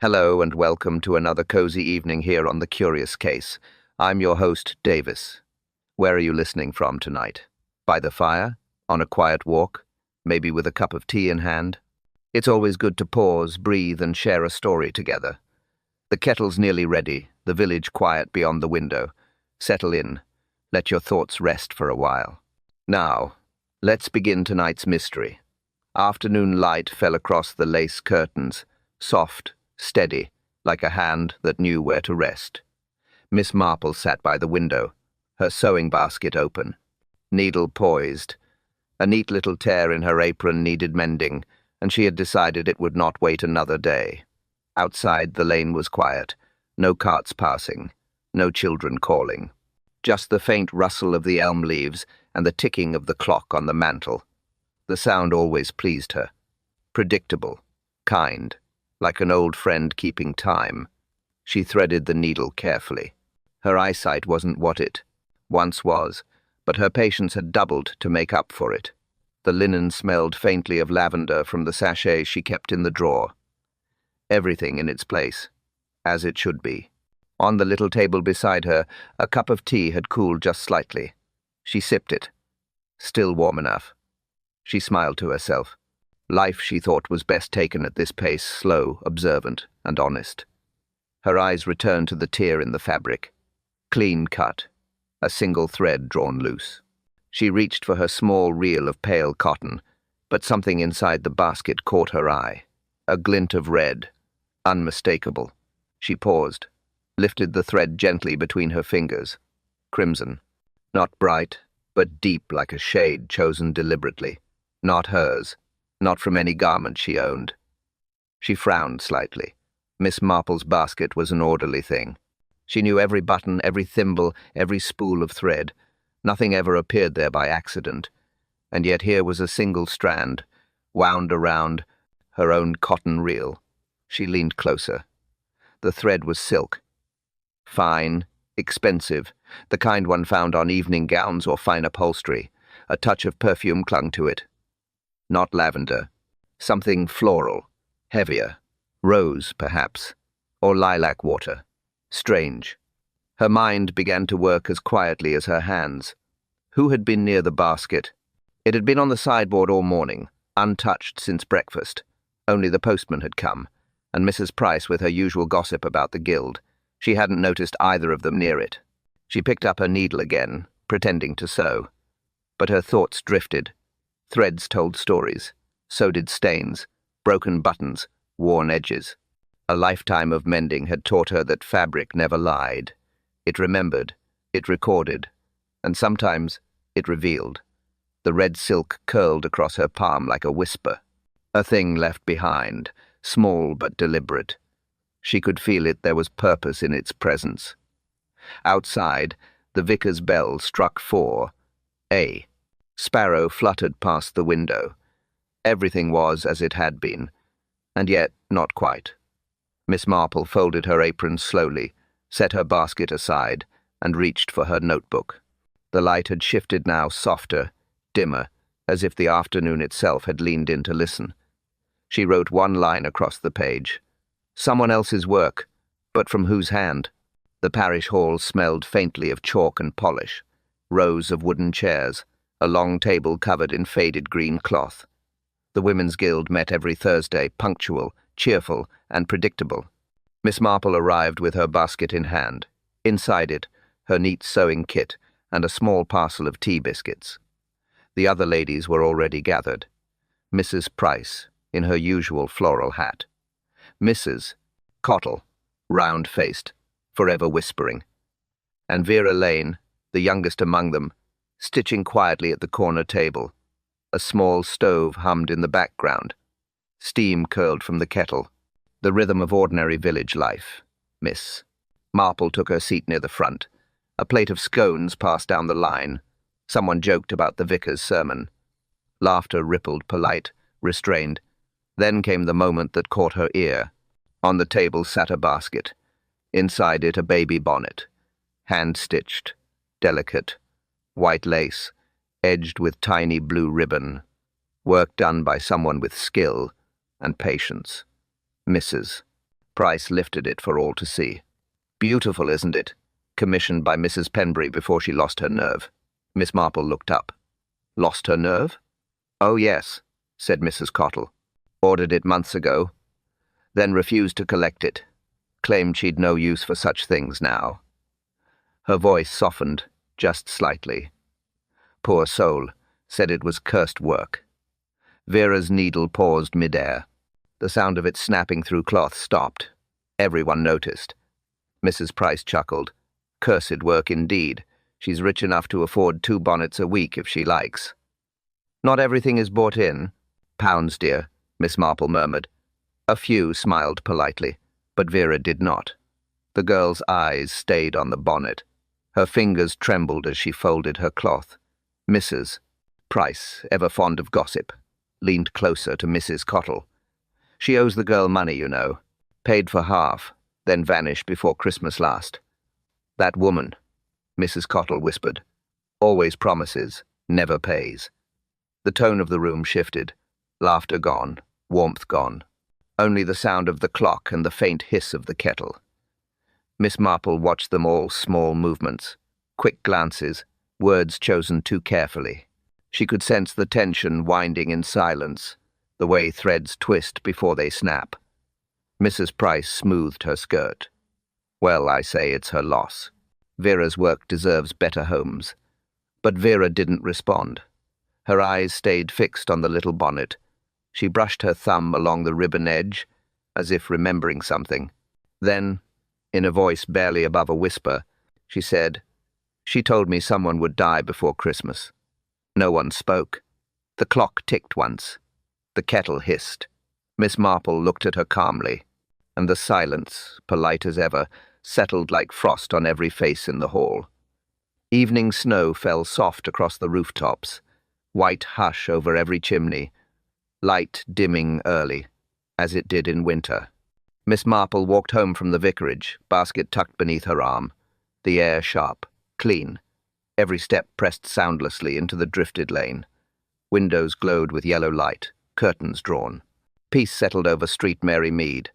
Hello and welcome to another cozy evening here on The Curious Case. I'm your host, Davis. Where are you listening from tonight? By the fire? On a quiet walk? Maybe with a cup of tea in hand? It's always good to pause, breathe, and share a story together. The kettle's nearly ready, the village quiet beyond the window. Settle in. Let your thoughts rest for a while. Now, let's begin tonight's mystery. Afternoon light fell across the lace curtains, soft, steady, like a hand that knew where to rest. Miss Marple sat by the window, her sewing basket open, needle poised. A neat little tear in her apron needed mending, and she had decided it would not wait another day. Outside, the lane was quiet, no carts passing, no children calling. Just the faint rustle of the elm leaves and the ticking of the clock on the mantel. The sound always pleased her. Predictable, kind, like an old friend keeping time. She threaded the needle carefully. Her eyesight wasn't what it once was, but her patience had doubled to make up for it. The linen smelled faintly of lavender from the sachet she kept in the drawer. Everything in its place, as it should be. On the little table beside her, a cup of tea had cooled just slightly. She sipped it. Still warm enough. She smiled to herself. Life, she thought, was best taken at this pace, slow, observant, and honest. Her eyes returned to the tear in the fabric. Clean cut, a single thread drawn loose. She reached for her small reel of pale cotton, but something inside the basket caught her eye. A glint of red, unmistakable. She paused, lifted the thread gently between her fingers. Crimson. Not bright, but deep like a shade chosen deliberately. Not hers. Not from any garment she owned. She frowned slightly. Miss Marple's basket was an orderly thing. She knew every button, every thimble, every spool of thread. Nothing ever appeared there by accident. And yet here was a single strand, wound around her own cotton reel. She leaned closer. The thread was silk. Fine, expensive, the kind one found on evening gowns or fine upholstery. A touch of perfume clung to it. Not lavender. Something floral, heavier. Rose, perhaps, or lilac water. Strange. Her mind began to work as quietly as her hands. Who had been near the basket? It had been on the sideboard all morning, untouched since breakfast. Only the postman had come, and Mrs. Price with her usual gossip about the guild. She hadn't noticed either of them near it. She picked up her needle again, pretending to sew. But her thoughts drifted. Threads told stories. So did stains, broken buttons, worn edges. A lifetime of mending had taught her that fabric never lied. It remembered, it recorded, and sometimes it revealed. The red silk curled across her palm like a whisper. A thing left behind, small but deliberate. She could feel it, there was purpose in its presence. Outside, the vicar's bell struck 4. A. Sparrow fluttered past the window. Everything was as it had been, and yet not quite. Miss Marple folded her apron slowly, set her basket aside, and reached for her notebook. The light had shifted now, softer, dimmer, as if the afternoon itself had leaned in to listen. She wrote one line across the page. Someone else's work, but from whose hand? The parish hall smelled faintly of chalk and polish. Rows of wooden chairs. A long table covered in faded green cloth. The Women's Guild met every Thursday, punctual, cheerful, and predictable. Miss Marple arrived with her basket in hand. Inside it, her neat sewing kit and a small parcel of tea biscuits. The other ladies were already gathered. Mrs. Price, in her usual floral hat. Mrs. Cottle, round-faced, forever whispering. And Vera Lane, the youngest among them, stitching quietly at the corner table. A small stove hummed in the background. Steam curled from the kettle. The rhythm of ordinary village life. Miss Marple took her seat near the front. A plate of scones passed down the line. Someone joked about the vicar's sermon. Laughter rippled, polite, restrained. Then came the moment that caught her ear. On the table sat a basket. Inside it a baby bonnet. Hand-stitched, delicate, white lace, edged with tiny blue ribbon. Work done by someone with skill and patience. Mrs. Price lifted it for all to see. Beautiful, isn't it? Commissioned by Mrs. Penbury before she lost her nerve. Miss Marple looked up. Lost her nerve? Oh, yes, said Mrs. Cottle. Ordered it months ago, then refused to collect it. Claimed she'd no use for such things now. Her voice softened, just slightly. Poor soul, said it was cursed work. Vera's needle paused mid-air. The sound of it snapping through cloth stopped. Everyone noticed. Mrs. Price chuckled. Cursed work indeed. She's rich enough to afford 2 bonnets a week if she likes. Not everything is bought in. Pounds, dear, Miss Marple murmured. A few smiled politely, but Vera did not. The girl's eyes stayed on the bonnet. Her fingers trembled as she folded her cloth. Mrs. Price, ever fond of gossip, leaned closer to Mrs. Cottle. She owes the girl money, you know. Paid for half, then vanished before Christmas last. That woman, Mrs. Cottle whispered, always promises, never pays. The tone of the room shifted. Laughter gone, warmth gone. Only the sound of the clock and the faint hiss of the kettle. Miss Marple watched them all, small movements, quick glances, words chosen too carefully. She could sense the tension winding in silence, the way threads twist before they snap. Mrs. Price smoothed her skirt. Well, I say it's her loss. Vera's work deserves better homes. But Vera didn't respond. Her eyes stayed fixed on the little bonnet. She brushed her thumb along the ribbon edge, as if remembering something. Then, in a voice barely above a whisper, she said, "She told me someone would die before Christmas." No one spoke. The clock ticked once. The kettle hissed. Miss Marple looked at her calmly, and the silence, polite as ever, settled like frost on every face in the hall. Evening snow fell soft across the rooftops, white hush over every chimney, light dimming early, as it did in winter. Miss Marple walked home from the vicarage, basket tucked beneath her arm, the air sharp, clean, every step pressed soundlessly into the drifted lane. Windows glowed with yellow light, curtains drawn. Peace settled over Street Mary Mead,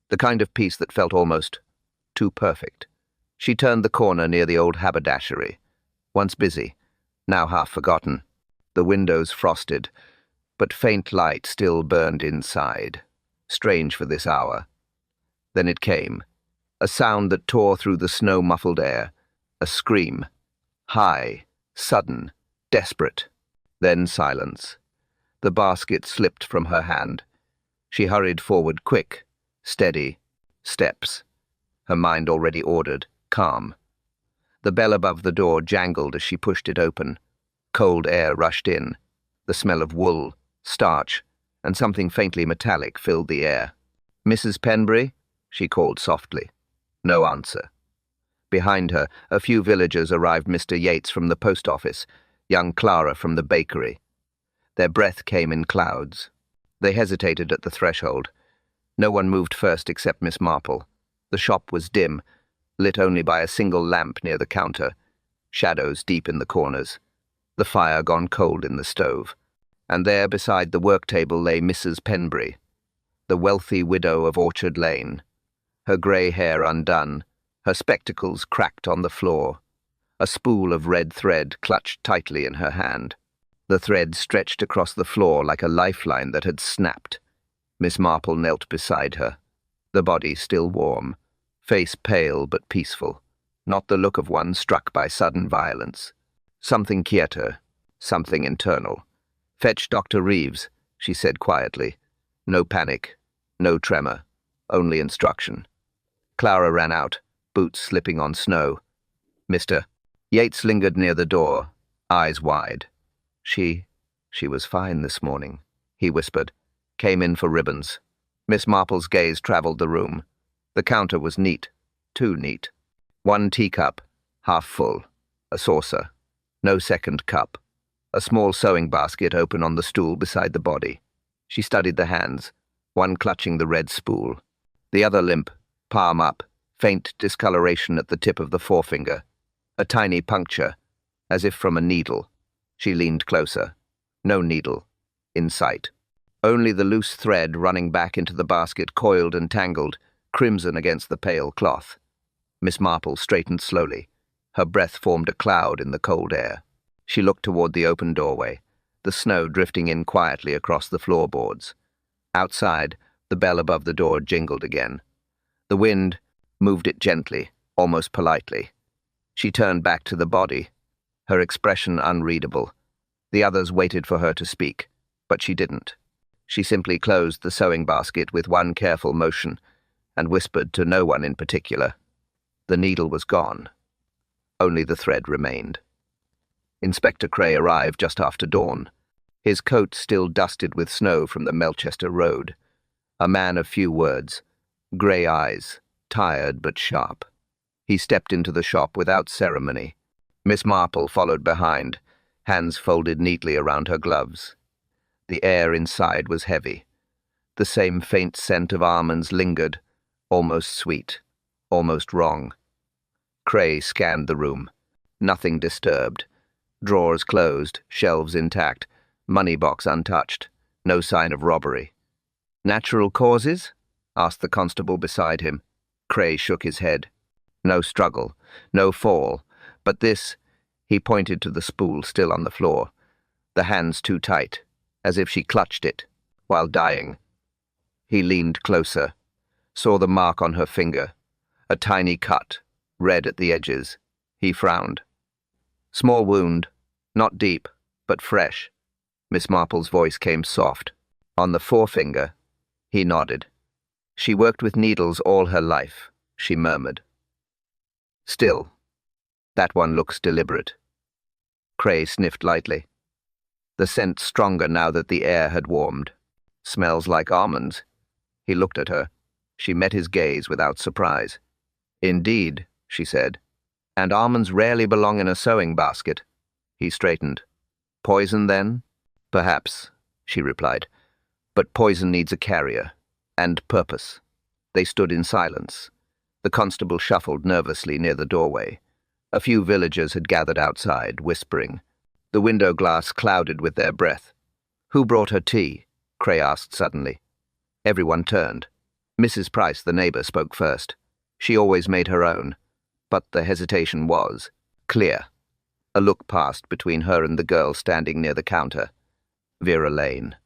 the kind of peace that felt almost too perfect. She turned the corner near the old haberdashery, once busy, now half forgotten. The windows frosted, but faint light still burned inside. Strange for this hour. Then it came, a sound that tore through the snow-muffled air, a scream, high, sudden, desperate. Then silence. The basket slipped from her hand. She hurried forward, quick, steady, steps, her mind already ordered, calm. The bell above the door jangled as she pushed it open. Cold air rushed in. The smell of wool, starch, and something faintly metallic filled the air. "Mrs. Penbury?" she called softly. No answer. Behind her, a few villagers arrived. Mr. Yates from the post office, young Clara from the bakery. Their breath came in clouds. They hesitated at the threshold. No one moved first except Miss Marple. The shop was dim, lit only by a single lamp near the counter, shadows deep in the corners, the fire gone cold in the stove. And there beside the work-table lay Mrs. Penbury, the wealthy widow of Orchard Lane, her grey hair undone, her spectacles cracked on the floor, a spool of red thread clutched tightly in her hand. The thread stretched across the floor like a lifeline that had snapped. Miss Marple knelt beside her, the body still warm, face pale but peaceful, not the look of one struck by sudden violence. Something quieter, something internal. "Fetch Dr. Reeves," she said quietly. No panic, no tremor, only instruction. Clara ran out, boots slipping on snow. "Mr." Yates lingered near the door, eyes wide. She was fine this morning," he whispered. "Came in for ribbons." Miss Marple's gaze traveled the room. The counter was neat, too neat. One teacup, half full, a saucer. No second cup. A small sewing basket open on the stool beside the body. She studied the hands, one clutching the red spool, the other limp, palm up, faint discoloration at the tip of the forefinger. A tiny puncture, as if from a needle. She leaned closer. No needle. In sight. Only the loose thread running back into the basket, coiled and tangled, crimson against the pale cloth. Miss Marple straightened slowly. Her breath formed a cloud in the cold air. She looked toward the open doorway, the snow drifting in quietly across the floorboards. Outside, the bell above the door jingled again. The wind moved it gently, almost politely. She turned back to the body, her expression unreadable. The others waited for her to speak, but she didn't. She simply closed the sewing basket with one careful motion and whispered to no one in particular. The needle was gone. Only the thread remained. Inspector Cray arrived just after dawn, his coat still dusted with snow from the Melchester Road. A man of few words, grey eyes, tired but sharp. He stepped into the shop without ceremony. Miss Marple followed behind, hands folded neatly around her gloves. The air inside was heavy. The same faint scent of almonds lingered, almost sweet, almost wrong. Cray scanned the room. Nothing disturbed. Drawers closed, shelves intact, money box untouched. No sign of robbery. "Natural causes?" asked the constable beside him. Cray shook his head. No struggle, no fall, but this, he pointed to the spool still on the floor, the hands too tight, as if she clutched it, while dying. He leaned closer, saw the mark on her finger, a tiny cut, red at the edges. He frowned. "Small wound, not deep, but fresh." Miss Marple's voice came soft. "On the forefinger." He nodded. "She worked with needles all her life," she murmured. "Still, that one looks deliberate." Cray sniffed lightly. The scent stronger now that the air had warmed. "Smells like almonds." He looked at her. She met his gaze without surprise. "Indeed," she said. "And almonds rarely belong in a sewing basket." He straightened. "Poison, then?" "Perhaps," she replied. "But poison needs a carrier, and purpose." They stood in silence. The constable shuffled nervously near the doorway. A few villagers had gathered outside, whispering. The window glass clouded with their breath. "Who brought her tea?" Cray asked suddenly. Everyone turned. Mrs. Price, the neighbor, spoke first. She always made her own, but the hesitation was clear. A look passed between her and the girl standing near the counter. Vera Lane,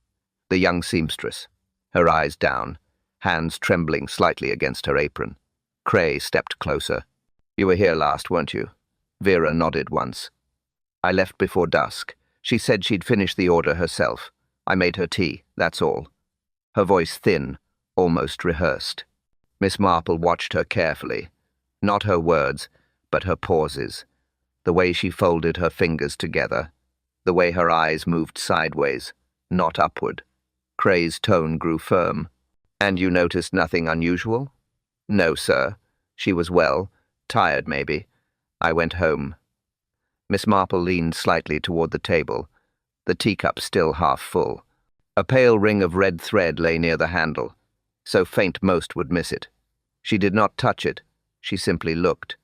the young seamstress, her eyes down, hands trembling slightly against her apron. Cray stepped closer. "You were here last, weren't you?" Vera nodded once. "I left before dusk. She said she'd finish the order herself. I made her tea, that's all." Her voice thin, almost rehearsed. Miss Marple watched her carefully. Not her words, but her pauses. The way she folded her fingers together. The way her eyes moved sideways, not upward. Cray's tone grew firm. "And you noticed nothing unusual?" "No, sir. She was well, tired maybe. I went home." Miss Marple leaned slightly toward the table, the teacup still half full. A pale ring of red thread lay near the handle, so faint most would miss it. She did not touch it. She simply looked,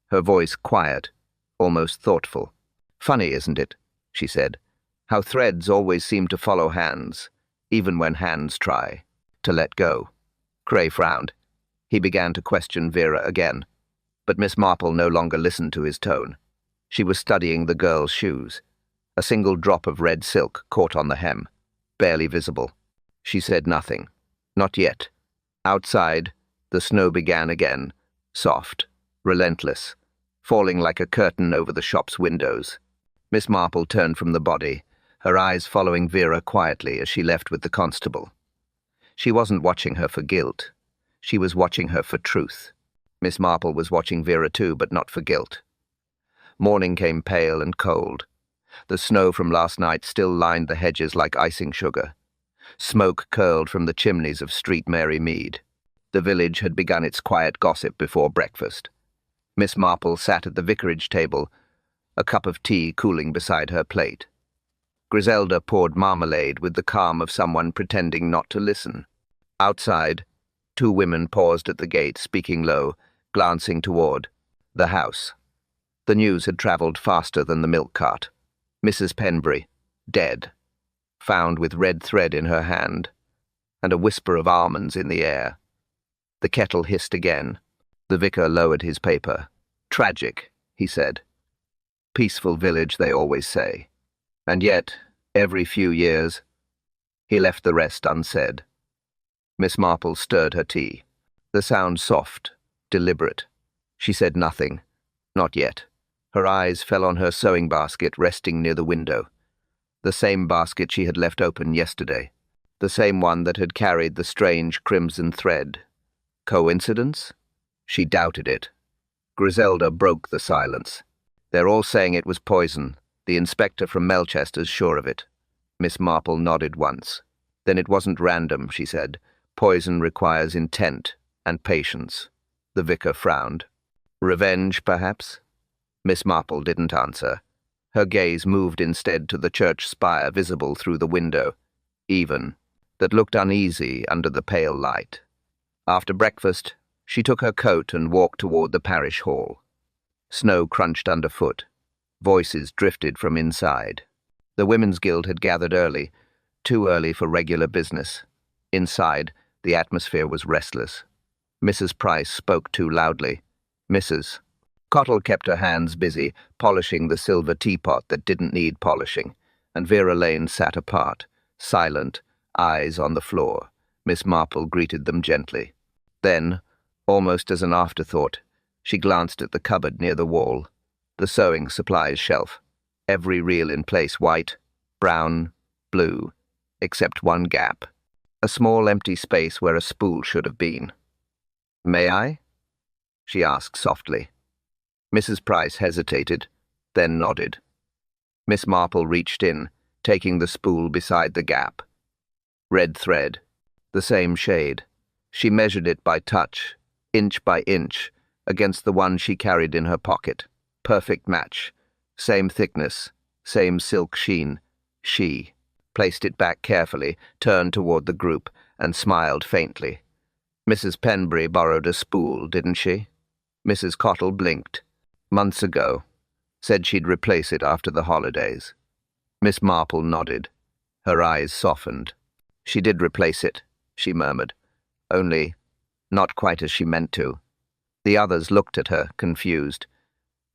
her voice quiet, almost thoughtful. "Funny, isn't it?" she said. "How threads always seem to follow hands, even when hands try to let go." Cray frowned. He began to question Vera again, but Miss Marple no longer listened to his tone. She was studying the girl's shoes. A single drop of red silk caught on the hem, barely visible. She said nothing. Not yet. Outside, the snow began again, soft, relentless, falling like a curtain over the shop's windows. Miss Marple turned from the body, her eyes following Vera quietly as she left with the constable. She wasn't watching her for guilt. She was watching her for truth. Miss Marple was watching Vera too, but not for guilt. Morning came pale and cold. The snow from last night still lined the hedges like icing sugar. Smoke curled from the chimneys of Street Mary Mead. The village had begun its quiet gossip before breakfast. Miss Marple sat at the vicarage table, a cup of tea cooling beside her plate. Griselda poured marmalade with the calm of someone pretending not to listen. Outside, two women paused at the gate, speaking low, glancing toward the house. The news had travelled faster than the milk cart. Mrs. Penbury, dead, found with red thread in her hand, and a whisper of almonds in the air. The kettle hissed again. The vicar lowered his paper. Tragic, he said. Peaceful village, they always say. And yet, every few years, he left the rest unsaid. Miss Marple stirred her tea. The sound soft, deliberate. She said nothing. Not yet. Her eyes fell on her sewing basket resting near the window. The same basket she had left open yesterday. The same one that had carried the strange crimson thread. Coincidence? She doubted it. Griselda broke the silence. They're all saying it was poison. The inspector from Melchester's sure of it. Miss Marple nodded once. Then it wasn't random, she said. Poison requires intent and patience. The vicar frowned. Revenge, perhaps? Miss Marple didn't answer. Her gaze moved instead to the church spire visible through the window, even, that looked uneasy under the pale light. After breakfast, she took her coat and walked toward the parish hall. Snow crunched underfoot. Voices drifted from inside. The Women's Guild had gathered early, too early for regular business. Inside, the atmosphere was restless. Mrs. Price spoke too loudly. Mrs. Cottle kept her hands busy, polishing the silver teapot that didn't need polishing, and Vera Lane sat apart, silent, eyes on the floor. Miss Marple greeted them gently. Then, almost as an afterthought, she glanced at the cupboard near the wall, the sewing supplies shelf. Every reel in place, white, brown, blue, except one gap. A small empty space where a spool should have been. "May I?" she asked softly. Mrs. Price hesitated, then nodded. Miss Marple reached in, taking the spool beside the gap. Red thread, the same shade. She measured it by touch, inch by inch, against the one she carried in her pocket. Perfect match. Same thickness, same silk sheen. She placed it back carefully, turned toward the group, and smiled faintly. Mrs. Penbury borrowed a spool, didn't she? Mrs. Cottle blinked. Months ago. Said she'd replace it after the holidays. Miss Marple nodded. Her eyes softened. She did replace it, she murmured. Only, not quite as she meant to. The others looked at her, confused.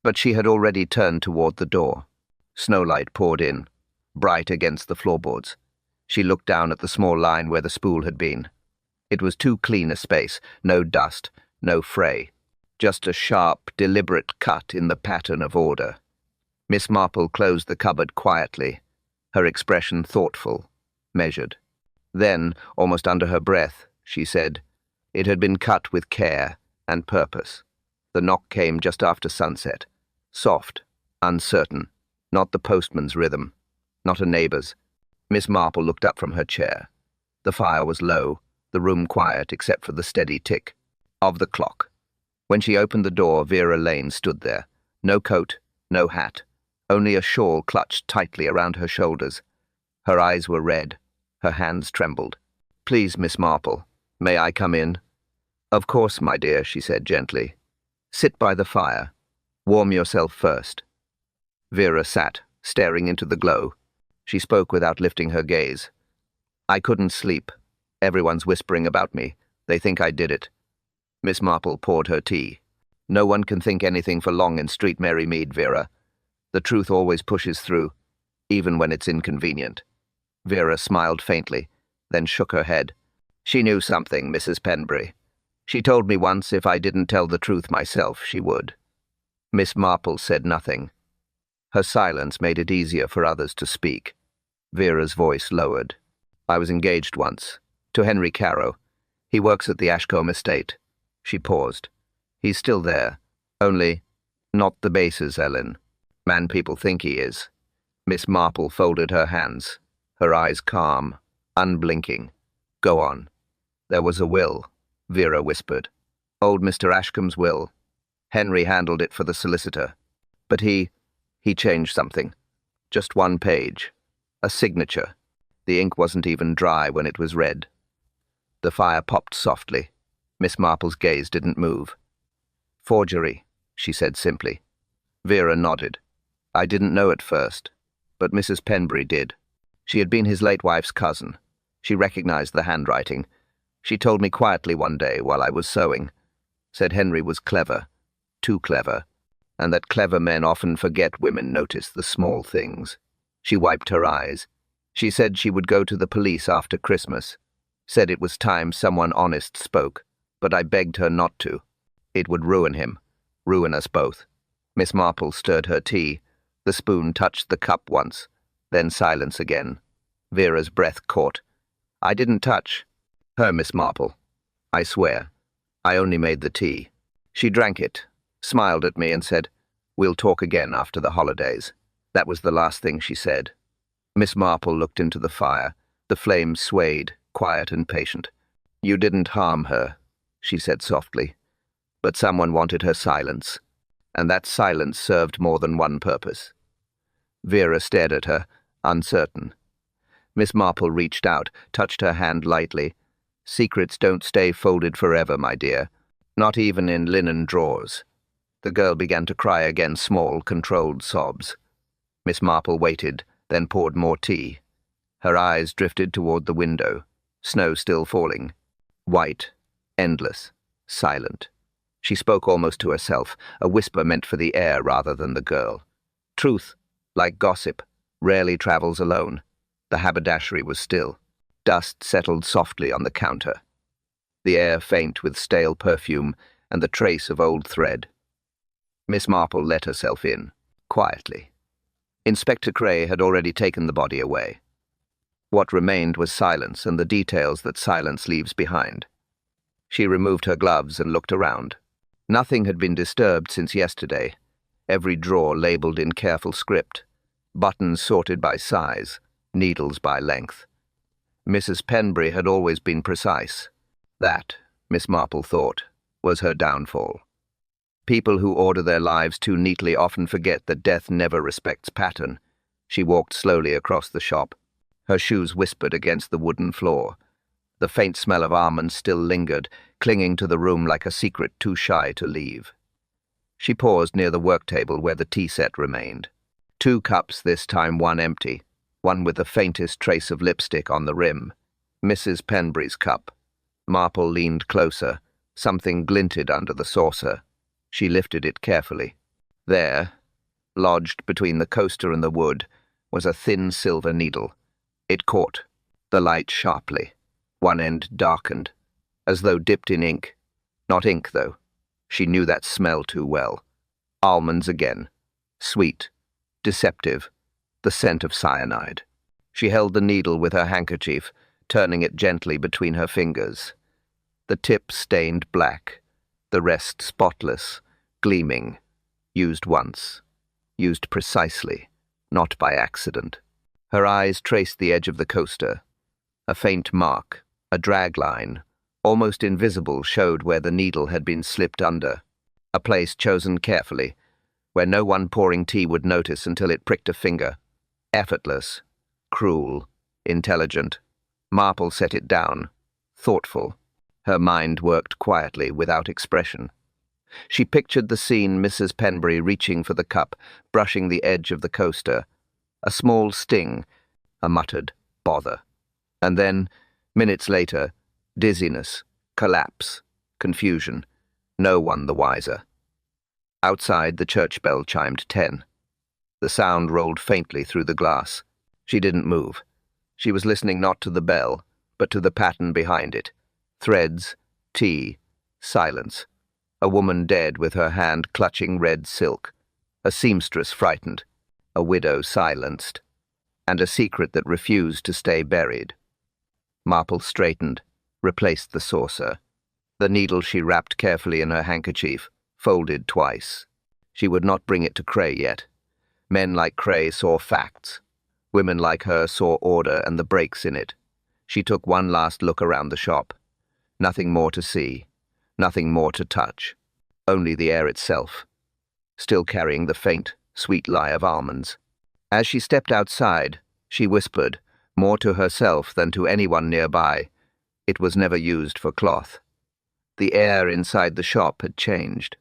But she had already turned toward the door. Snowlight poured in, bright against the floorboards. She looked down at the small line where the spool had been. It was too clean a space, no dust, no fray. Just a sharp, deliberate cut in the pattern of order. Miss Marple closed the cupboard quietly, her expression thoughtful, measured. Then, almost under her breath, she said, it had been cut with care and purpose. The knock came just after sunset. Soft, uncertain, not the postman's rhythm, not a neighbor's. Miss Marple looked up from her chair. The fire was low, the room quiet except for the steady tick of the clock. When she opened the door, Vera Lane stood there. No coat, no hat, only a shawl clutched tightly around her shoulders. Her eyes were red, her hands trembled. "Please, Miss Marple, may I come in?" "Of course, my dear," she said gently. "Sit by the fire. Warm yourself first." Vera sat, staring into the glow. She spoke without lifting her gaze. "I couldn't sleep. Everyone's whispering about me. They think I did it." Miss Marple poured her tea. "No one can think anything for long in Street Mary Mead, Vera. The truth always pushes through, even when it's inconvenient." Vera smiled faintly, then shook her head. "She knew something, Mrs. Penbury. She told me once if I didn't tell the truth myself, she would." Miss Marple said nothing. Her silence made it easier for others to speak. Vera's voice lowered. "I was engaged once, to Henry Carrow. He works at the Ashcombe estate." She paused. "He's still there. Only, not the bases, Ellen. Man people think he is." Miss Marple folded her hands, her eyes calm, unblinking. "Go on." "There was a will," Vera whispered. "Old Mr. Ashcombe's will. Henry handled it for the solicitor. But he changed something. Just one page. A signature. The ink wasn't even dry when it was read." The fire popped softly. Miss Marple's gaze didn't move. "Forgery," she said simply. Vera nodded. "I didn't know at first, but Mrs. Penbury did. She had been his late wife's cousin. She recognized the handwriting. She told me quietly one day while I was sewing. Said Henry was clever, too clever, and that clever men often forget women notice the small things. She wiped her eyes. She said she would go to the police after Christmas. Said it was time someone honest spoke, but I begged her not to. It would ruin him, ruin us both. Miss Marple stirred her tea. The spoon touched the cup once, then silence again. Vera's breath caught. I didn't touch her, Miss Marple. I swear. I only made the tea. She drank it, smiled at me and said, "We'll talk again after the holidays." That was the last thing she said. Miss Marple looked into the fire. The flames swayed, quiet and patient. "You didn't harm her," she said softly, "but someone wanted her silence, and that silence served more than one purpose." Vera stared at her, uncertain. Miss Marple reached out, touched her hand lightly. "Secrets don't stay folded forever, my dear, not even in linen drawers." The girl began to cry again, small, controlled sobs. Miss Marple waited, then poured more tea. Her eyes drifted toward the window, snow still falling. White, endless, silent. She spoke almost to herself, a whisper meant for the air rather than the girl. Truth, like gossip, rarely travels alone. The haberdashery was still. Dust settled softly on the counter. The air faint with stale perfume and the trace of old thread. Miss Marple let herself in, quietly. Inspector Cray had already taken the body away. What remained was silence and the details that silence leaves behind. She removed her gloves and looked around. Nothing had been disturbed since yesterday. Every drawer labeled in careful script. Buttons sorted by size, needles by length. Mrs. Penbury had always been precise. That, Miss Marple thought, was her downfall. People who order their lives too neatly often forget that death never respects pattern. She walked slowly across the shop. Her shoes whispered against the wooden floor. The faint smell of almonds still lingered, clinging to the room like a secret too shy to leave. She paused near the work table where the tea set remained. 2 cups this time, one empty, one with the faintest trace of lipstick on the rim. Mrs. Penbury's cup. Marple leaned closer. Something glinted under the saucer. She lifted it carefully. There, lodged between the coaster and the wood, was a thin silver needle. It caught the light sharply. One end darkened, as though dipped in ink. Not ink, though. She knew that smell too well. Almonds again. Sweet. Deceptive. The scent of cyanide. She held the needle with her handkerchief, turning it gently between her fingers. The tip stained black, the rest spotless, gleaming. Used once. Used precisely, not by accident. Her eyes traced the edge of the coaster. A faint mark, a drag line, almost invisible, showed where the needle had been slipped under. A place chosen carefully, where no one pouring tea would notice until it pricked a finger. Effortless, cruel, intelligent. Marple set it down, thoughtful. Her mind worked quietly, without expression. She pictured the scene, Mrs. Penbury reaching for the cup, brushing the edge of the coaster. A small sting, a muttered bother. And then, minutes later, dizziness, collapse, confusion. No one the wiser. Outside, the church bell chimed 10. The sound rolled faintly through the glass. She didn't move. She was listening not to the bell, but to the pattern behind it. Threads, tea, silence. A woman dead with her hand clutching red silk. A seamstress frightened. A widow silenced. And a secret that refused to stay buried. Marple straightened, replaced the saucer. The needle she wrapped carefully in her handkerchief, folded twice. She would not bring it to Cray yet. Men like Cray saw facts. Women like her saw order and the breaks in it. She took one last look around the shop. Nothing more to see, nothing more to touch. Only the air itself, still carrying the faint, sweet lie of almonds. As she stepped outside, she whispered, more to herself than to anyone nearby, it was never used for cloth. The air inside the shop had changed.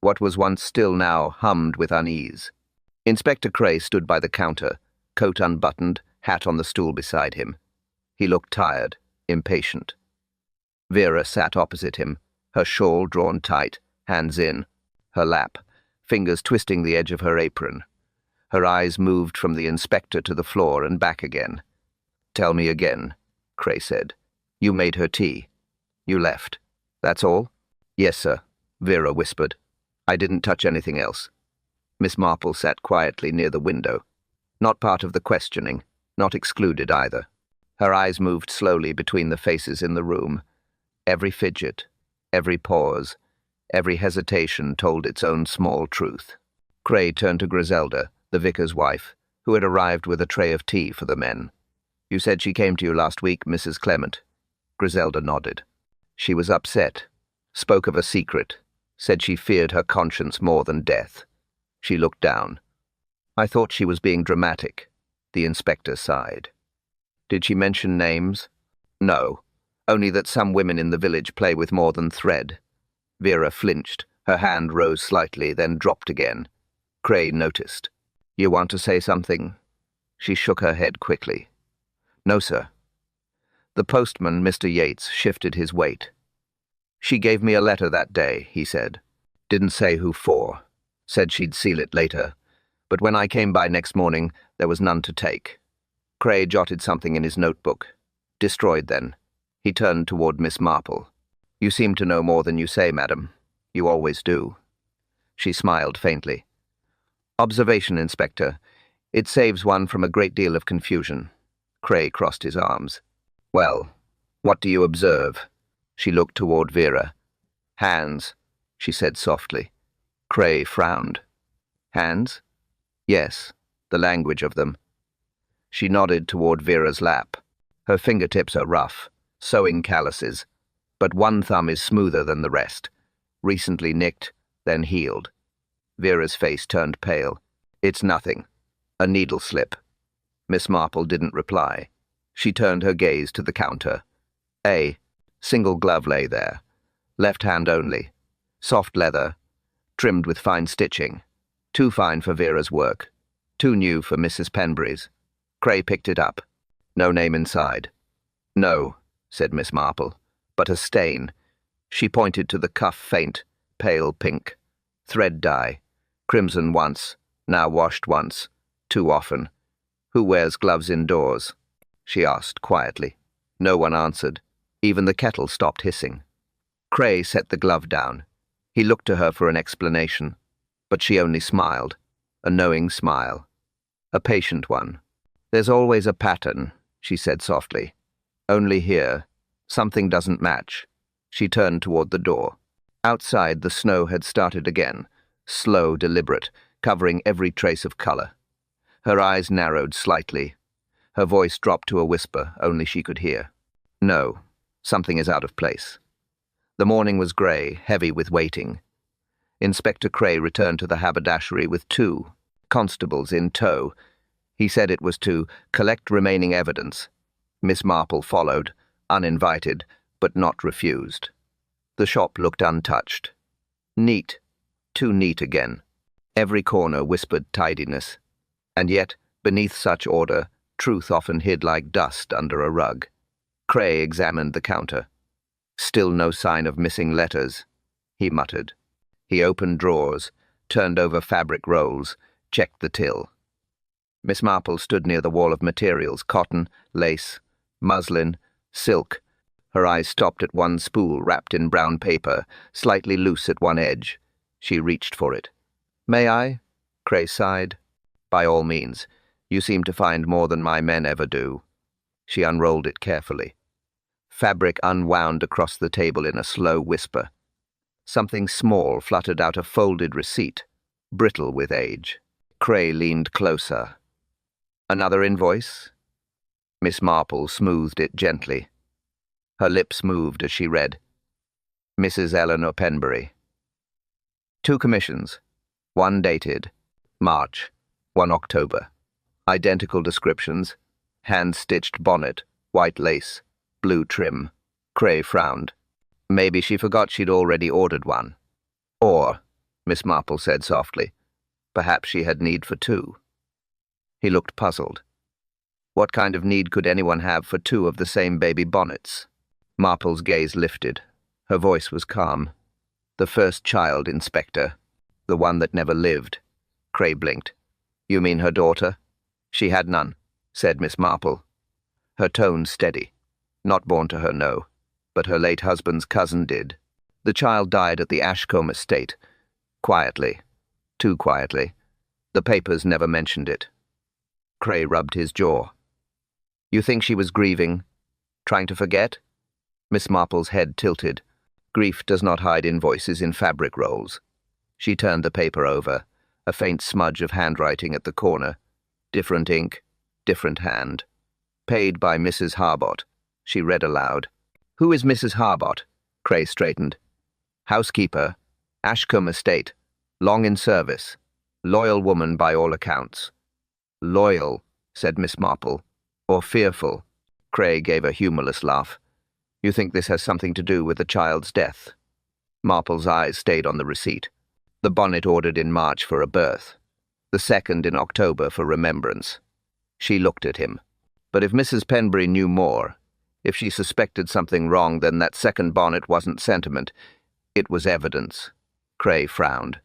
What was once still now hummed with unease. Inspector Cray stood by the counter, coat unbuttoned, hat on the stool beside him. He looked tired, impatient. Vera sat opposite him, her shawl drawn tight, hands in, her lap, fingers twisting the edge of her apron. Her eyes moved from the inspector to the floor and back again. "Tell me again," Cray said. "You made her tea. You left. That's all?" "Yes, sir," Vera whispered. "I didn't touch anything else." Miss Marple sat quietly near the window. Not part of the questioning, not excluded either. Her eyes moved slowly between the faces in the room. Every fidget, every pause, every hesitation told its own small truth. Cray turned to Griselda, the vicar's wife, who had arrived with a tray of tea for the men. "You said she came to you last week, Mrs. Clement." Griselda nodded. "She was upset, spoke of a secret, said she feared her conscience more than death." She looked down. "I thought she was being dramatic," the inspector sighed. "Did she mention names?" "No, only that some women in the village play with more than thread." Vera flinched. Her hand rose slightly, then dropped again. Cray noticed. "You want to say something?" She shook her head quickly. "No, sir." The postman, Mr. Yates, shifted his weight. "She gave me a letter that day," he said. "Didn't say who for. Said she'd seal it later. But when I came by next morning, there was none to take." Cray jotted something in his notebook. "Destroyed, then." He turned toward Miss Marple. "You seem to know more than you say, madam. You always do." She smiled faintly. "Observation, Inspector. It saves one from a great deal of confusion." Cray crossed his arms. "Well, what do you observe?" She looked toward Vera. "Hands," she said softly. Cray frowned. "Hands?" "Yes, the language of them." She nodded toward Vera's lap. "Her fingertips are rough, sewing calluses, but one thumb is smoother than the rest. Recently nicked, then healed." Vera's face turned pale. "It's nothing. A needle slip." Miss Marple didn't reply. She turned her gaze to the counter. A single glove lay there, left hand only, soft leather, trimmed with fine stitching. Too fine for Vera's work, too new for Mrs. Penbury's. Cray picked it up. "No name inside." "No," said Miss Marple, "but a stain." She pointed to the cuff, faint, pale pink. "Thread dye. Crimson once, now washed once, too often." "Who wears gloves indoors?" she asked quietly. No one answered. Even the kettle stopped hissing. Cray set the glove down. He looked to her for an explanation, but she only smiled, a knowing smile, a patient one. "There's always a pattern," she said softly. "Only here. Something doesn't match." She turned toward the door. Outside, the snow had started again, slow, deliberate, covering every trace of color. Her eyes narrowed slightly. Her voice dropped to a whisper only she could hear. "No, something is out of place." The morning was grey, heavy with waiting. Inspector Cray returned to the haberdashery with 2 constables in tow. He said it was to collect remaining evidence. Miss Marple followed, uninvited, but not refused. The shop looked untouched. Neat. Too neat again. Every corner whispered tidiness. And yet, beneath such order, truth often hid like dust under a rug. Cray examined the counter. "Still no sign of missing letters," he muttered. He opened drawers, turned over fabric rolls, checked the till. Miss Marple stood near the wall of materials: cotton, lace, muslin, silk. Her eyes stopped at one spool wrapped in brown paper, slightly loose at one edge. She reached for it. "May I?" Cray sighed. "By all means. You seem to find more than my men ever do." She unrolled it carefully. Fabric unwound across the table in a slow whisper. Something small fluttered out a folded receipt, brittle with age. Cray leaned closer. "Another invoice?" Miss Marple smoothed it gently. Her lips moved as she read. "Mrs. Eleanor Penbury. 2 commissions. One dated March, one October. Identical descriptions. Hand-stitched bonnet, white lace, blue trim." Cray frowned. Maybe she forgot she'd already ordered one. Or, Miss Marple said softly, perhaps she had need for 2. He looked puzzled. What kind of need could anyone have for 2 of the same baby bonnets? Marple's gaze lifted. Her voice was calm. "The first child, Inspector. The one that never lived." Cray blinked. "You mean her daughter?" "She had none," said Miss Marple. Her tone steady. "Not born to her, no. But her late husband's cousin did. The child died at the Ashcombe estate. Quietly. Too quietly. The papers never mentioned it." Cray rubbed his jaw. "You think she was grieving? Trying to forget?" Miss Marple's head tilted. Grief does not hide invoices in fabric rolls. She turned the paper over, a faint smudge of handwriting at the corner. Different ink, different hand. "Paid by Mrs. Harbot," she read aloud. "Who is Mrs. Harbot?" Cray straightened. "Housekeeper, Ashcombe estate, long in service. Loyal woman by all accounts." "Loyal," said Miss Marple. "Or fearful." Cray gave a humorless laugh. "You think this has something to do with the child's death?" Marple's eyes stayed on the receipt. The bonnet ordered in March for a birth. The second in October for remembrance. She looked at him. But if Mrs. Penbury knew more, if she suspected something wrong, then that second bonnet wasn't sentiment. It was evidence. Cray frowned.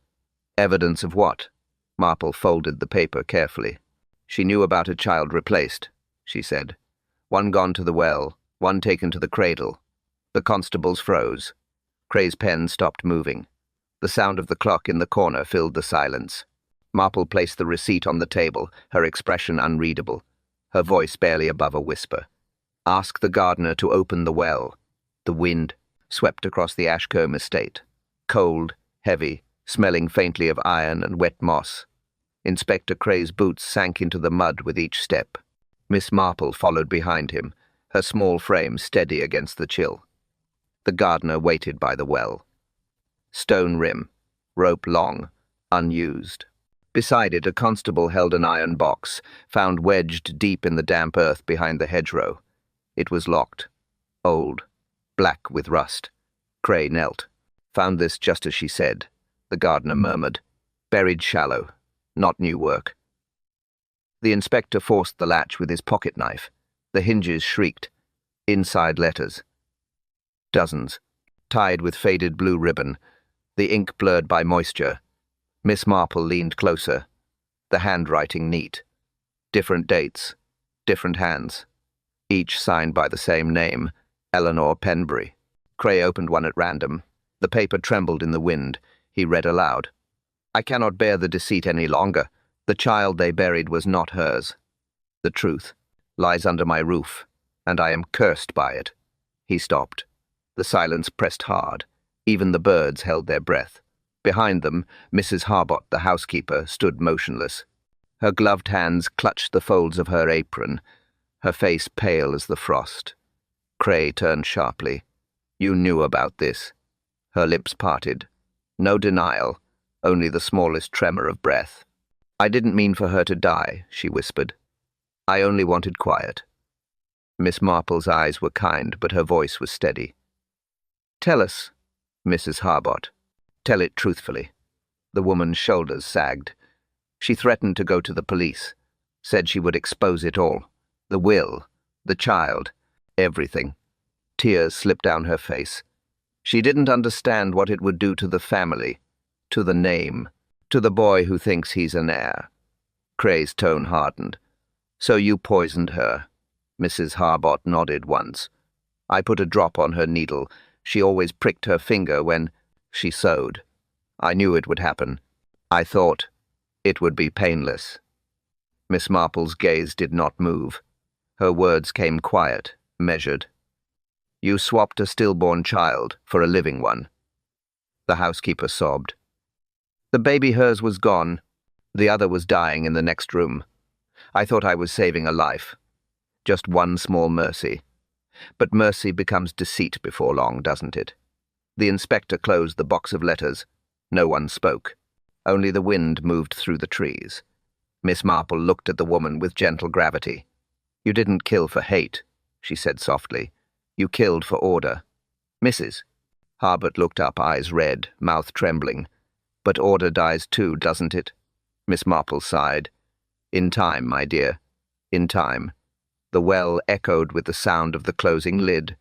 "Evidence of what?" Marple folded the paper carefully. "She knew about a child replaced," she said. "One gone to the well, one taken to the cradle." The constables froze. Cray's pen stopped moving. The sound of the clock in the corner filled the silence. Marple placed the receipt on the table, her expression unreadable, her voice barely above a whisper. "Ask the gardener to open the well." The wind swept across the Ashcombe estate. Cold, heavy, smelling faintly of iron and wet moss. Inspector Cray's boots sank into the mud with each step. Miss Marple followed behind him, her small frame steady against the chill. The gardener waited by the well. Stone rim, rope long, unused. Beside it, a constable held an iron box, found wedged deep in the damp earth behind the hedgerow. It was locked. Old. Black with rust. Cray knelt. "Found this just as she said," the gardener murmured. "Buried shallow. Not new work." The inspector forced the latch with his pocket knife. The hinges shrieked. Inside letters. Dozens. Tied with faded blue ribbon. The ink blurred by moisture. Miss Marple leaned closer. The handwriting neat. Different dates. Different hands. Each signed by the same name, Eleanor Penbury. Cray opened one at random. The paper trembled in the wind. He read aloud. "I cannot bear the deceit any longer. The child they buried was not hers. The truth lies under my roof, and I am cursed by it." He stopped. The silence pressed hard. Even the birds held their breath. Behind them, Mrs. Harbot, the housekeeper, stood motionless. Her gloved hands clutched the folds of her apron, her face pale as the frost. Cray turned sharply. "You knew about this." Her lips parted. No denial, only the smallest tremor of breath. "I didn't mean for her to die," she whispered. "I only wanted quiet." Miss Marple's eyes were kind, but her voice was steady. "Tell us, Mrs. Harbot. Tell it truthfully." The woman's shoulders sagged. She threatened to go to the police, said she would expose it all. The will, the child, everything. Tears slipped down her face. She didn't understand what it would do to the family, to the name, to the boy who thinks he's an heir. Cray's tone hardened. "So you poisoned her." Mrs. Harbot nodded once. "I put a drop on her needle. She always pricked her finger when she sewed. I knew it would happen. I thought it would be painless." Miss Marple's gaze did not move. Her words came quiet, measured. "You swapped a stillborn child for a living one." The housekeeper sobbed. "The baby hers was gone. The other was dying in the next room. I thought I was saving a life. Just one small mercy. But mercy becomes deceit before long, doesn't it?" The inspector closed the box of letters. No one spoke. Only the wind moved through the trees. Miss Marple looked at the woman with gentle gravity. "You didn't kill for hate," she said softly. "You killed for order." "Mrs." Harbot looked up, eyes red, mouth trembling. "But order dies too, doesn't it?" Miss Marple sighed. "In time, my dear. In time." The well echoed with the sound of the closing lid.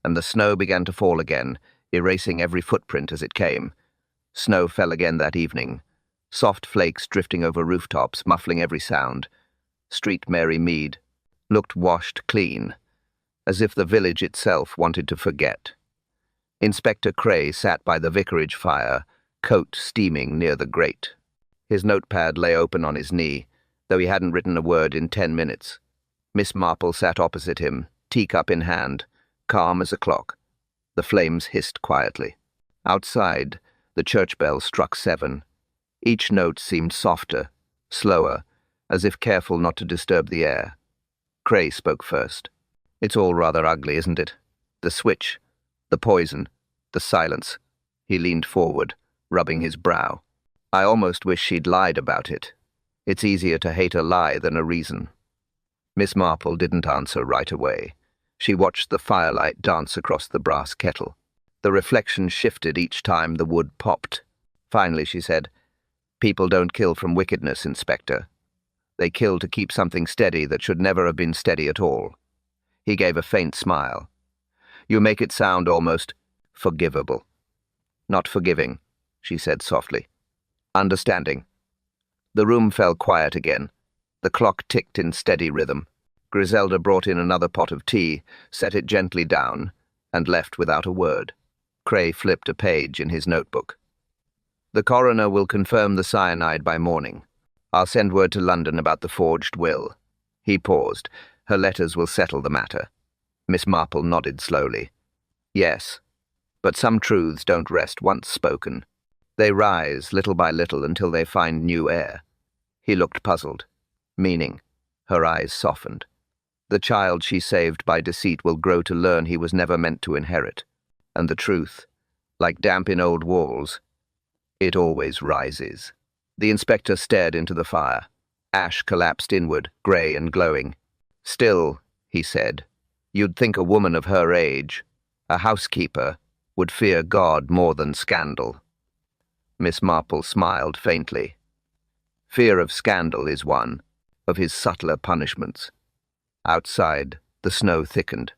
and the snow began to fall again, erasing every footprint as it came. Snow fell again that evening, soft flakes drifting over rooftops, muffling every sound. Street Mary Mead looked washed clean, as if the village itself wanted to forget. Inspector Cray sat by the vicarage fire, coat steaming near the grate. His notepad lay open on his knee, though he hadn't written a word in 10 minutes. Miss Marple sat opposite him, teacup in hand, calm as a clock. The flames hissed quietly. Outside, the church bell struck 7. Each note seemed softer, slower, as if careful not to disturb the air. Cray spoke first. "It's all rather ugly, isn't it? The switch, the poison, the silence." He leaned forward, rubbing his brow. "I almost wish she'd lied about it. It's easier to hate a lie than a reason." Miss Marple didn't answer right away. She watched the firelight dance across the brass kettle. The reflection shifted each time the wood popped. Finally she said, "People don't kill from wickedness, Inspector. They kill to keep something steady that should never have been steady at all." He gave a faint smile. "You make it sound almost forgivable." "Not forgiving," she said softly. "Understanding." The room fell quiet again. The clock ticked in steady rhythm. Griselda brought in another pot of tea, set it gently down, and left without a word. Cray flipped a page in his notebook. "The coroner will confirm the cyanide by morning. I'll send word to London about the forged will." He paused. "Her letters will settle the matter." Miss Marple nodded slowly. "Yes, but some truths don't rest once spoken. They rise little by little until they find new air." He looked puzzled. "Meaning?" Her eyes softened. "The child she saved by deceit will grow to learn he was never meant to inherit. And the truth, like damp in old walls, it always rises." The inspector stared into the fire. Ash collapsed inward, grey and glowing. "Still," he said, "you'd think a woman of her age, a housekeeper, would fear God more than scandal." Miss Marple smiled faintly. "Fear of scandal is one of his subtler punishments." Outside, the snow thickened.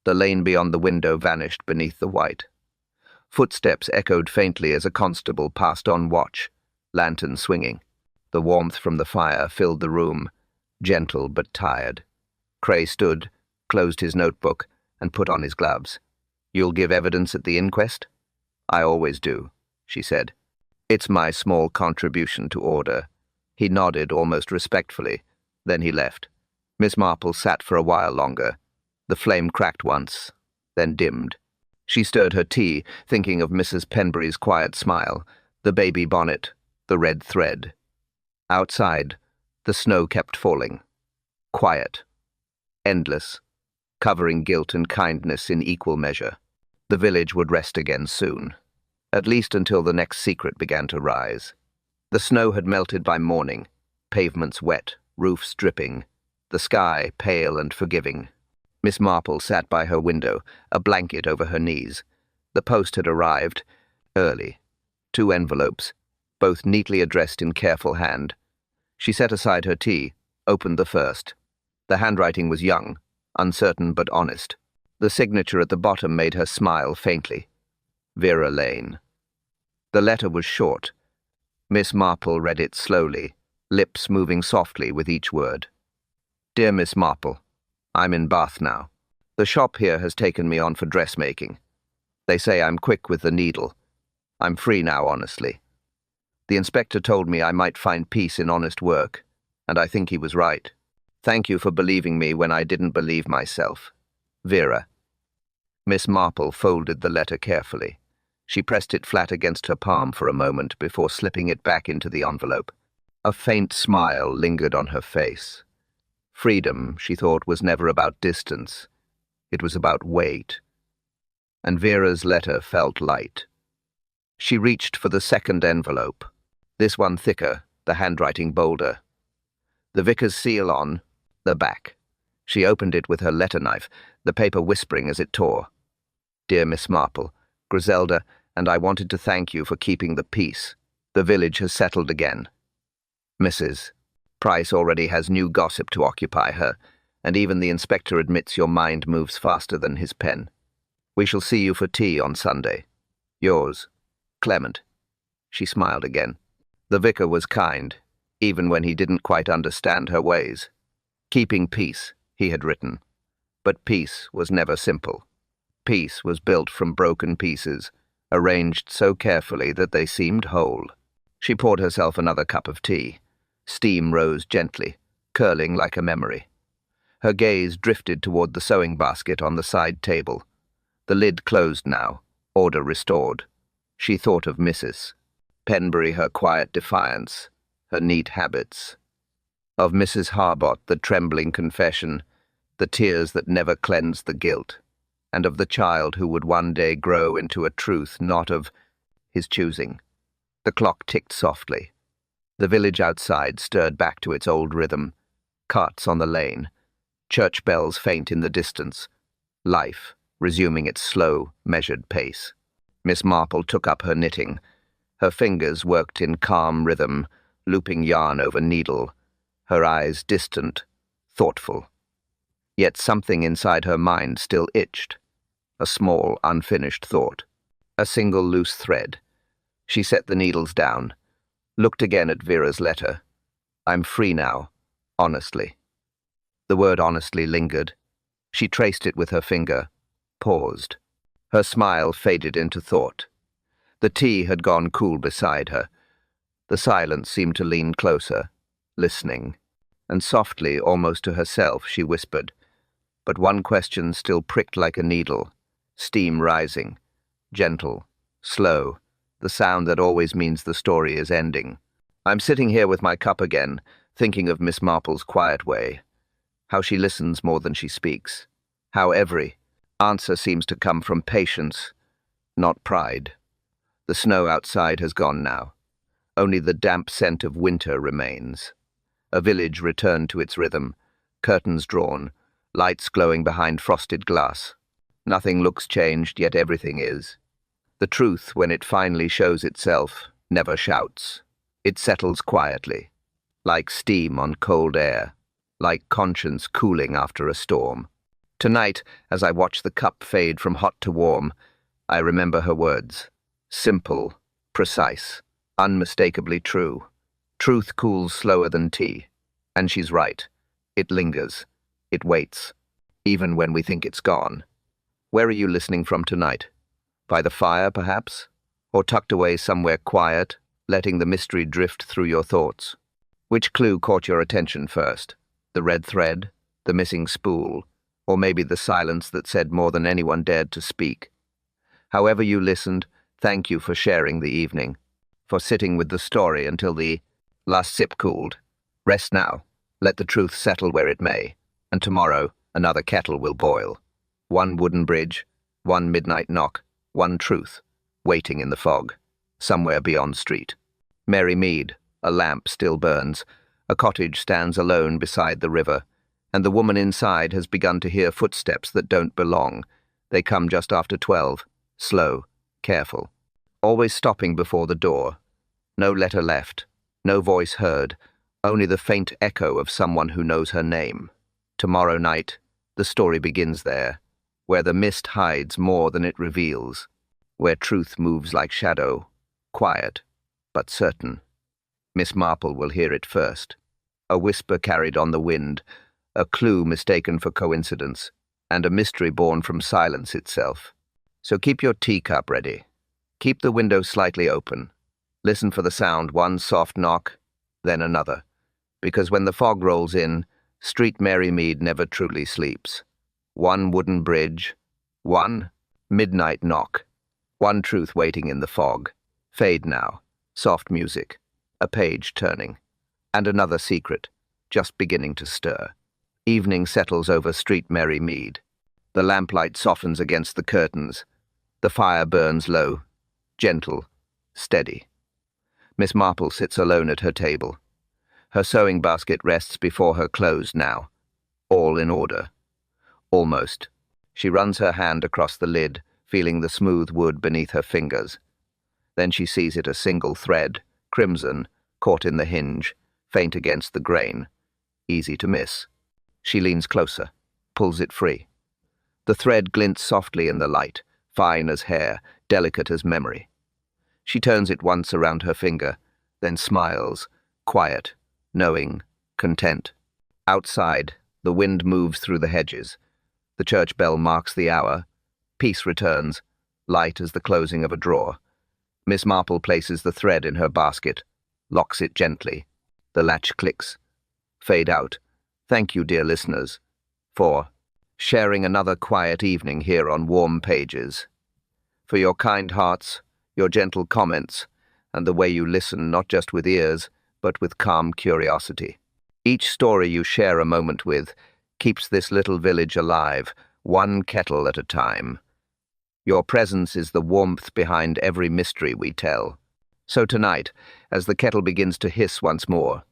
The lane beyond the window vanished beneath the white. Footsteps echoed faintly as a constable passed on watch, lantern swinging. The warmth from the fire filled the room, gentle but tired. Cray stood, closed his notebook, and put on his gloves. "You'll give evidence at the inquest?" "I always do," she said. "It's my small contribution to order." He nodded almost respectfully. Then he left. Miss Marple sat for a while longer. The flame cracked once, then dimmed. She stirred her tea, thinking of Mrs. Penbury's quiet smile, the baby bonnet, the red thread. Outside, the snow kept falling. Quiet. Endless. Covering guilt and kindness in equal measure. The village would rest again soon. At least until the next secret began to rise. The snow had melted by morning, pavements wet, roofs dripping, the sky pale and forgiving. Miss Marple sat by her window, a blanket over her knees. The post had arrived, early. 2 envelopes, both neatly addressed in careful hand. She set aside her tea, opened the first. The handwriting was young, uncertain but honest. The signature at the bottom made her smile faintly. Vera Lane. The letter was short. Miss Marple read it slowly, lips moving softly with each word. "Dear Miss Marple, I'm in Bath now. The shop here has taken me on for dressmaking. They say I'm quick with the needle. I'm free now, honestly. The inspector told me I might find peace in honest work, and I think he was right. Thank you for believing me when I didn't believe myself. Vera." Miss Marple folded the letter carefully. She pressed it flat against her palm for a moment before slipping it back into the envelope. A faint smile lingered on her face. Freedom, she thought, was never about distance. It was about weight. And Vera's letter felt light. She reached for the second envelope, this one thicker, the handwriting bolder. The vicar's seal on the back. She opened it with her letter knife, the paper whispering as it tore. "Dear Miss Marple, Griselda, and I wanted to thank you for keeping the peace. The village has settled again. Mrs. Price already has new gossip to occupy her, and even the inspector admits your mind moves faster than his pen. We shall see you for tea on Sunday. Yours, Clement. She smiled again. The vicar was kind, even when he didn't quite understand her ways. Keeping peace, he had written. But peace was never simple. Peace was built from broken pieces, arranged so carefully that they seemed whole. She poured herself another cup of tea. Steam rose gently, curling like a memory. Her gaze drifted toward the sewing basket on the side table. The lid closed now, order restored. She thought of Mrs. Penbury, her quiet defiance, her neat habits. Of Mrs. Harbot, the trembling confession, the tears that never cleansed the guilt, and of the child who would one day grow into a truth not of his choosing. The clock ticked softly. The village outside stirred back to its old rhythm. Carts on the lane, church bells faint in the distance, life resuming its slow, measured pace. Miss Marple took up her knitting. Her fingers worked in calm rhythm, looping yarn over needle, her eyes distant, thoughtful. Yet something inside her mind still itched, a small, unfinished thought, a single loose thread. She set the needles down, looked again at Vera's letter. I'm free now, honestly. The word honestly lingered. She traced it with her finger, paused. Her smile faded into thought. The tea had gone cool beside her. The silence seemed to lean closer, listening, and softly, almost to herself, she whispered. But one question still pricked like a needle, steam rising, gentle, slow, the sound that always means the story is ending. I'm sitting here with my cup again, thinking of Miss Marple's quiet way, how she listens more than she speaks, how every answer seems to come from patience, not pride. The snow outside has gone now. Only the damp scent of winter remains. A village returned to its rhythm, curtains drawn, lights glowing behind frosted glass. Nothing looks changed, yet everything is. The truth, when it finally shows itself, never shouts. It settles quietly, like steam on cold air, like conscience cooling after a storm. Tonight, as I watch the cup fade from hot to warm, I remember her words. Simple, precise, unmistakably true. Truth cools slower than tea. And she's right. It lingers. It waits. Even when we think it's gone. Where are you listening from tonight? By the fire, perhaps? Or tucked away somewhere quiet, letting the mystery drift through your thoughts? Which clue caught your attention first? The red thread? The missing spool? Or maybe the silence that said more than anyone dared to speak? However you listened, thank you for sharing the evening, for sitting with the story until the last sip cooled. Rest now. Let the truth settle where it may, and tomorrow another kettle will boil. One wooden bridge, one midnight knock, one truth, waiting in the fog, somewhere beyond street. Mary Mead, a lamp still burns. A cottage stands alone beside the river, and the woman inside has begun to hear footsteps that don't belong. They come just after 12, slow, careful, always stopping before the door. No letter left, no voice heard, only the faint echo of someone who knows her name. Tomorrow night, the story begins there, where the mist hides more than it reveals, where truth moves like shadow, quiet, but certain. Miss Marple will hear it first. A whisper carried on the wind, a clue mistaken for coincidence, and a mystery born from silence itself. So keep your teacup ready. Keep the window slightly open. Listen for the sound, one soft knock, then another. Because when the fog rolls in, Street Mary Mead never truly sleeps. One wooden bridge, one midnight knock, one truth waiting in the fog. Fade now, soft music, a page turning, and another secret, just beginning to stir. Evening settles over Street Mary Mead. The lamplight softens against the curtains. The fire burns low, gentle, steady. Miss Marple sits alone at her table. Her sewing basket rests before her clothes now, all in order. Almost. She runs her hand across the lid, feeling the smooth wood beneath her fingers. Then she sees it a single thread, crimson, caught in the hinge, faint against the grain. Easy to miss. She leans closer, pulls it free. The thread glints softly in the light, fine as hair, delicate as memory. She turns it once around her finger, then smiles, quiet, knowing, content. Outside, the wind moves through the hedges. The church bell marks the hour. Peace returns, light as the closing of a drawer. Miss Marple places the thread in her basket, locks it gently. The latch clicks. Fade out. Thank you, dear listeners, for sharing another quiet evening here on Warm Pages. For your kind hearts, your gentle comments, and the way you listen not just with ears, but with calm curiosity. Each story you share a moment with keeps this little village alive, one kettle at a time. Your presence is the warmth behind every mystery we tell. So tonight, as the kettle begins to hiss once more,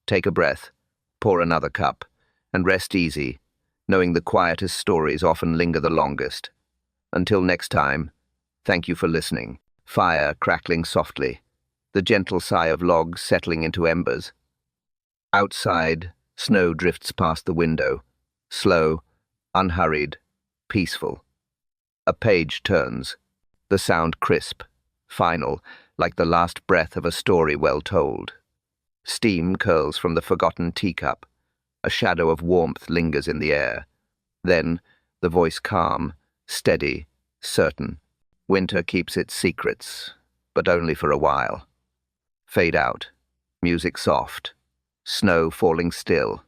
take a breath, pour another cup, and rest easy, knowing the quietest stories often linger the longest. Until next time, thank you for listening. Fire crackling softly, the gentle sigh of logs settling into embers. Outside, snow drifts past the window, slow, unhurried, peaceful. A page turns, the sound crisp, final, like the last breath of a story well told. Steam curls from the forgotten teacup. A shadow of warmth lingers in the air. Then, the voice calm, steady, certain. Winter keeps its secrets, but only for a while. Fade out. Music soft. Snow falling still.